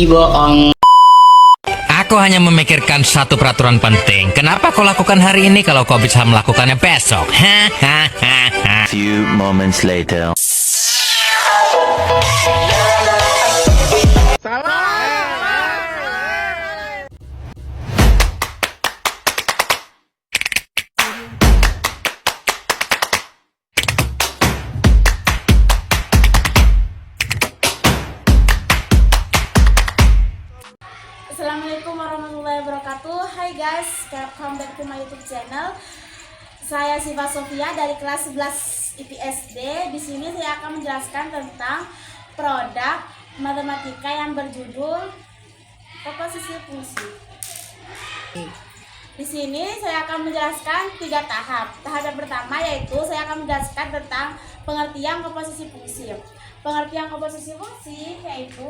bohong. Aku hanya memikirkan satu peraturan penting. Kenapa kau lakukan hari ini kalau kau bisa melakukannya besok? Few moments later. Assalamualaikum warahmatullahi wabarakatuh. Hai guys, welcome back to my YouTube channel. Saya Siva Sofia dari kelas 11 IPSD. Di sini saya akan menjelaskan tentang produk matematika yang berjudul komposisi fungsi. Di sini saya akan menjelaskan 3 tahap. Tahap yang pertama yaitu saya akan menjelaskan tentang pengertian komposisi fungsi. Pengertian komposisi fungsi yaitu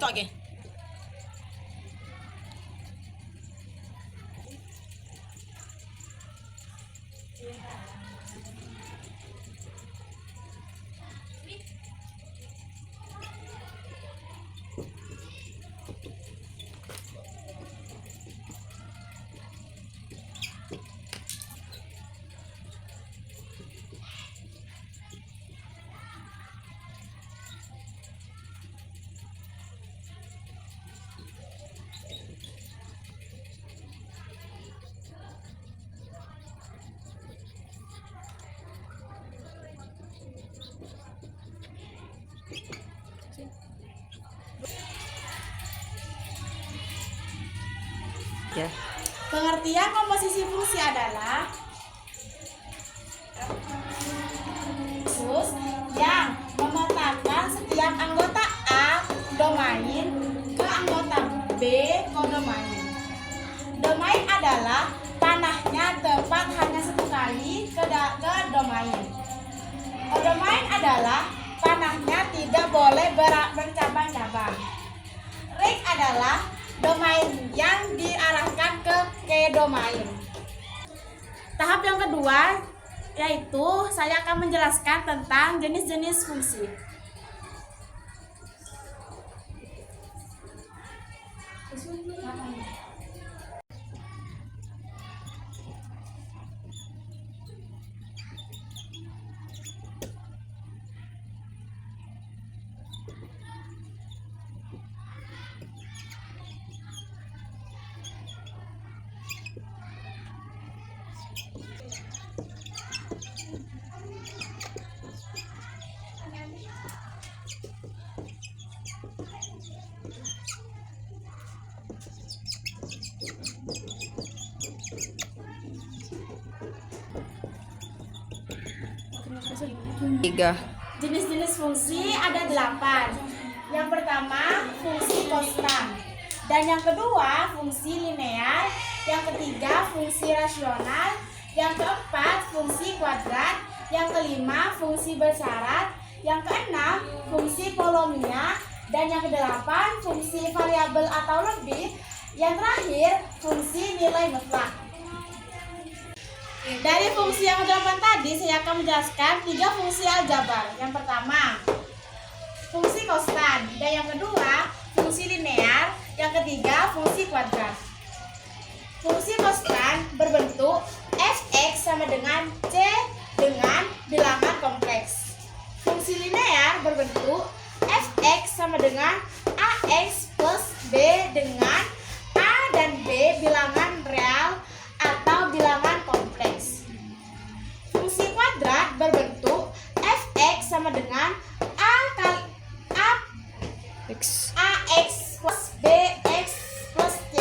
lagi. Ya. Pengertian komposisi fungsi adalah khusus yang memetakan setiap anggota A domain ke anggota B kodomain. Domain adalah panahnya tepat hanya satu kali ke domain. Kodomain adalah panahnya tidak boleh bercabang-cabang. Ring adalah domain yang diarahkan ke domain. Tahap yang kedua yaitu saya akan menjelaskan tentang jenis-jenis fungsi. Jenis-jenis fungsi ada 8. Yang pertama fungsi konstan, dan yang kedua fungsi linear, yang ketiga fungsi rasional, yang keempat fungsi kuadrat, yang kelima fungsi bersyarat, yang keenam fungsi polinomial, dan yang kedelapan fungsi variabel atau lebih, yang terakhir fungsi nilai mutlak. Dari fungsi yang ke-8 tadi, saya akan menjelaskan 3 fungsi aljabar. Yang pertama, fungsi konstan, dan yang kedua, fungsi linear, yang ketiga, fungsi kuadrat. Fungsi konstan berbentuk f(x) sama dengan c dengan bilangan kompleks. Fungsi linear berbentuk f(x) sama dengan ax X plus B dengan A dan B bilangan real atau bilangan kompleks. Fungsi kuadrat berbentuk fx sama dengan A kali AX plus BX plus C.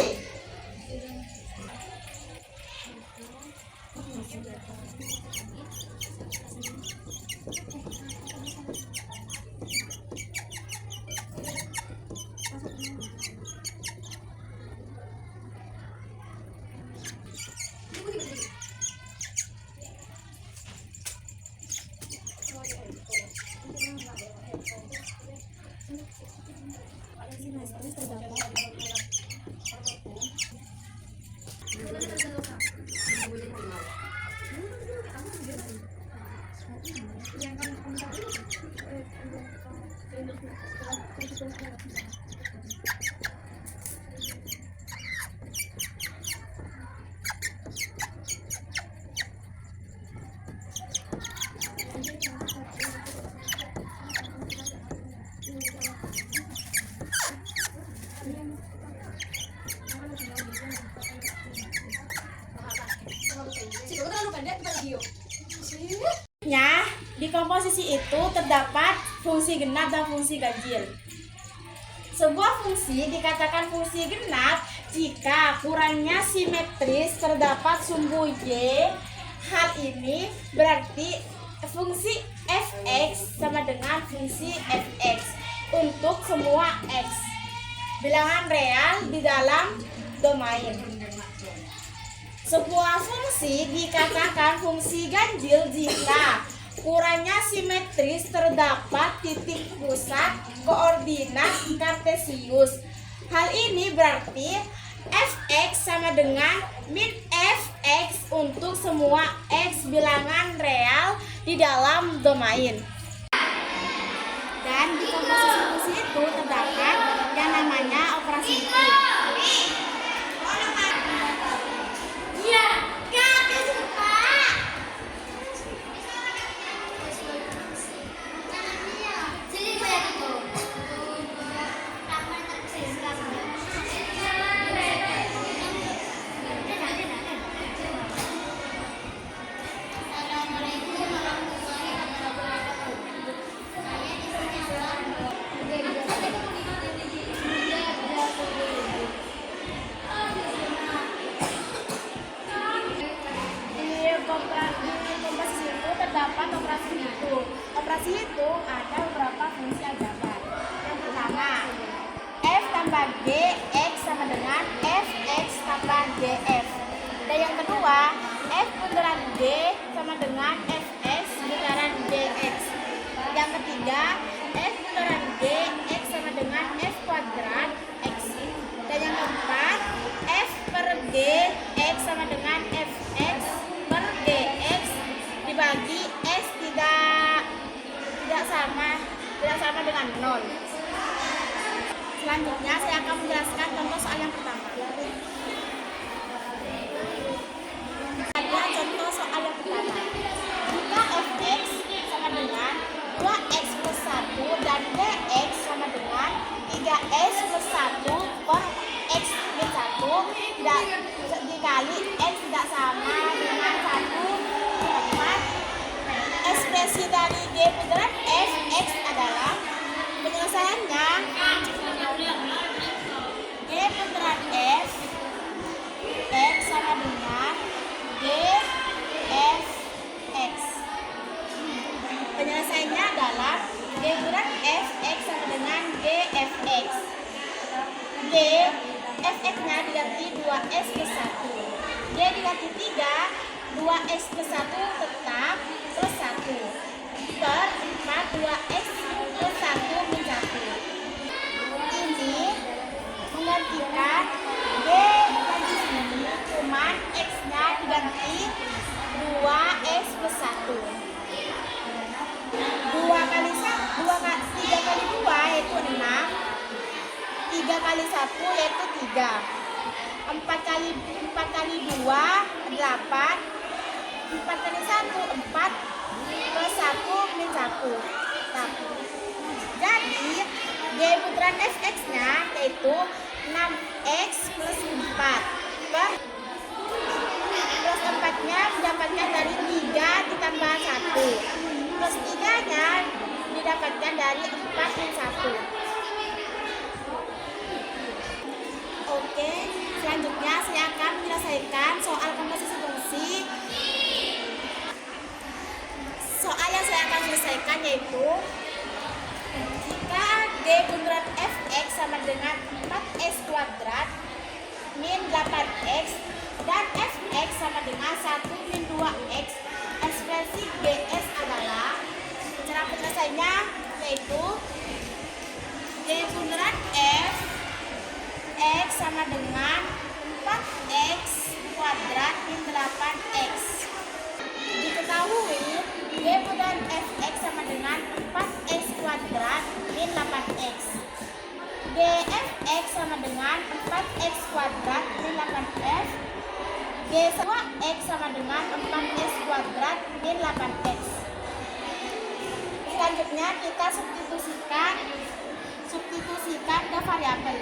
Di komposisi itu terdapat fungsi genap dan fungsi ganjil. Sebuah fungsi dikatakan fungsi genap jika kurangnya simetris terdapat sumbu Y. Hal ini berarti fungsi fx sama dengan fungsi fx untuk semua x bilangan real di dalam domain. Sebuah fungsi dikatakan fungsi ganjil jika kurangnya simetris terdapat titik pusat koordinat kartesius. Hal ini berarti fx sama dengan min fx untuk semua x bilangan real di dalam domain. Dan di komposisi fungsi itu terdapat yang namanya operasi itu. Operasi itu ada beberapa fungsi aljabar. Yang pertama, f tambah g x sama dengan fx tambah gf. Dan yang kedua, f bundaran g sama dengan fx bundaran gx. Yang ketiga, f bundaran g x sama dengan f kuadrat x. Dan yang keempat, f per g x sama dengan fx per gx dibagi x tidak sama dengan 0. Selanjutnya saya akan menjelaskan contoh soal yang pertama. Adalah contoh soal yang pertama. Jika fx sama dengan 2x plus 1 dan dx sama dengan 3x plus 1 per x min 1 dikali x tidak sama dengan 1 ekspresi dari g bundaran fx adalah penyelesaiannya g bundaran f x sama dengan g f x. Penyelesaiannya adalah g bundaran fx sama dengan g f x. G fx nya diganti 2x plus 1, g diganti 3, 2x plus 1 tetap plus 1 per 4 2x plus 1 min 1. Ini menggantikan g yang di sini, cuman x nya diganti 2x plus 1. 3 kali 2 yaitu 6, 3 kali 1 yaitu 3, 4 kali 2 8, 4 kali 1 4 plus 1 min 1. Nah, jadi g bunderan fx-nya yaitu 6x plus 4 plus 4-nya didapatkan dari 3 ditambah 1 plus 3-nya didapatkan dari 4 dan 1. Oke, selanjutnya saya akan menyelesaikan soal komposisi fungsi. Soal yang saya akan selesaikan yaitu jika G bunderan fx sama dengan 4x kuadrat min 8x dan fx sama dengan 1 min 2x, ekspresi gs adalah, cara penyelesaiannya yaitu G bunderan f x sama dengan 4x kuadrat min 8x. Diketahui G bunderan fx sama dengan 4x kuadrat min 8x. Gfx sama dengan 4x kuadrat min 8x. G2x sama dengan 4x kuadrat min 8x. Selanjutnya kita substitusikan ke variabel.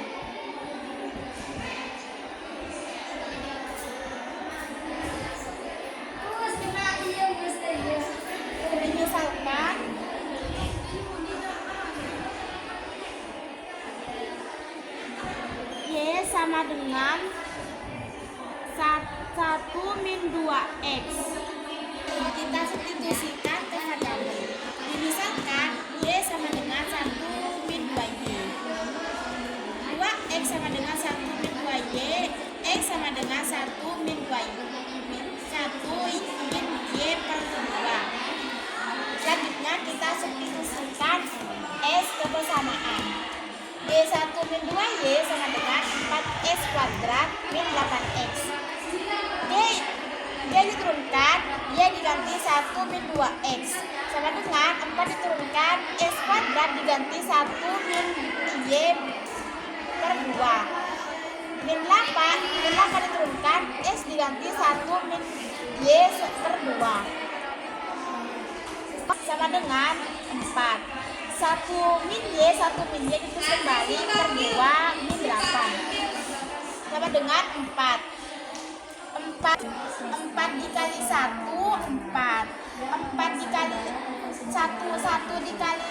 Misalkan Y sama dengan 1 min 2x. Kita substitusikan ke variabel. Misalkan Y sama dengan 1 min 2y. 2x sama dengan 1 min 2y. X sama dengan 1 min 2y. 1 min y per 2. Selanjutnya kita substitusikan S kebersamaan. Y1 min 2Y sama dengan 4x kuadrat min 8x. Y diturunkan, Y diganti 1 min 2x. Sama dengan 4 diturunkan, S kuadrat diganti 1 min Y per 2. Min 8 diturunkan, S diganti 1 min Y per 2. Sama dengan 4. 1 min Y ditulis kembali per 2 min 8. Sama dengan 4. 4 dikali 1, 4. 4 dikali 1 dikali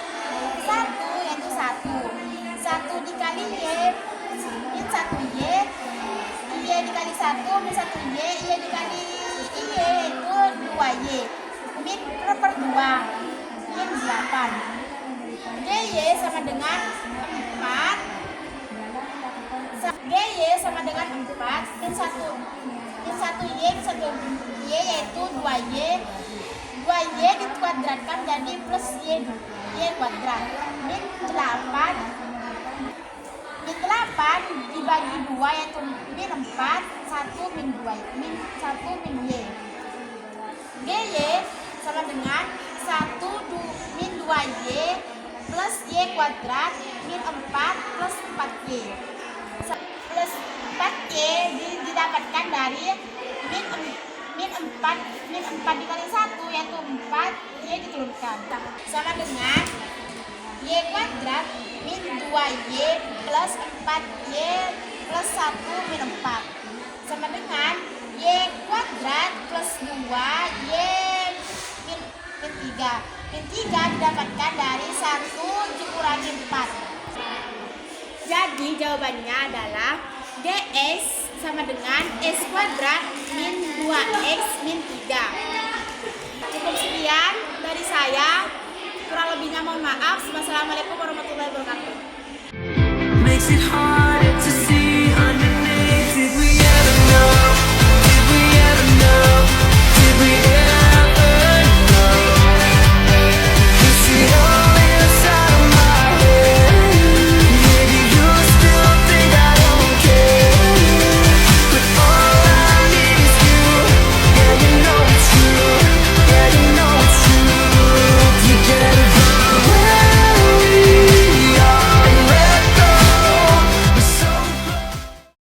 1 yaitu 1. 1 dikali Y min 1Y. Y dikali 1 min 1Y. Y dikali Y yaitu 2Y. Min per 2 min 8. GY sama dengan 4. GY sama dengan 4 min 1Y min 1Y yaitu 2Y. 2Y dikuadratkan jadi plus Y kuadrat min 8. Min 8 dibagi 2 yaitu min 4. 1 min 2 min 1 min Y. GY sama dengan 1 min 2Y plus Y kuadrat min 4 plus 4Y. Plus 4Y didapatkan dari min 4 dikali 1 yaitu 4, Y diturunkan. Sama dengan Y kuadrat min 2Y plus 4Y plus 1 min 4. Sama dengan Y kuadrat plus 2Y min 3. Min 3 didapatkan dari 1 dikurangi 4. Jadi jawabannya adalah GS sama dengan S kuadrat min 2X min 3. Cukup sekian dari saya. Kurang lebihnya mohon maaf. Wassalamualaikum warahmatullahi wabarakatuh.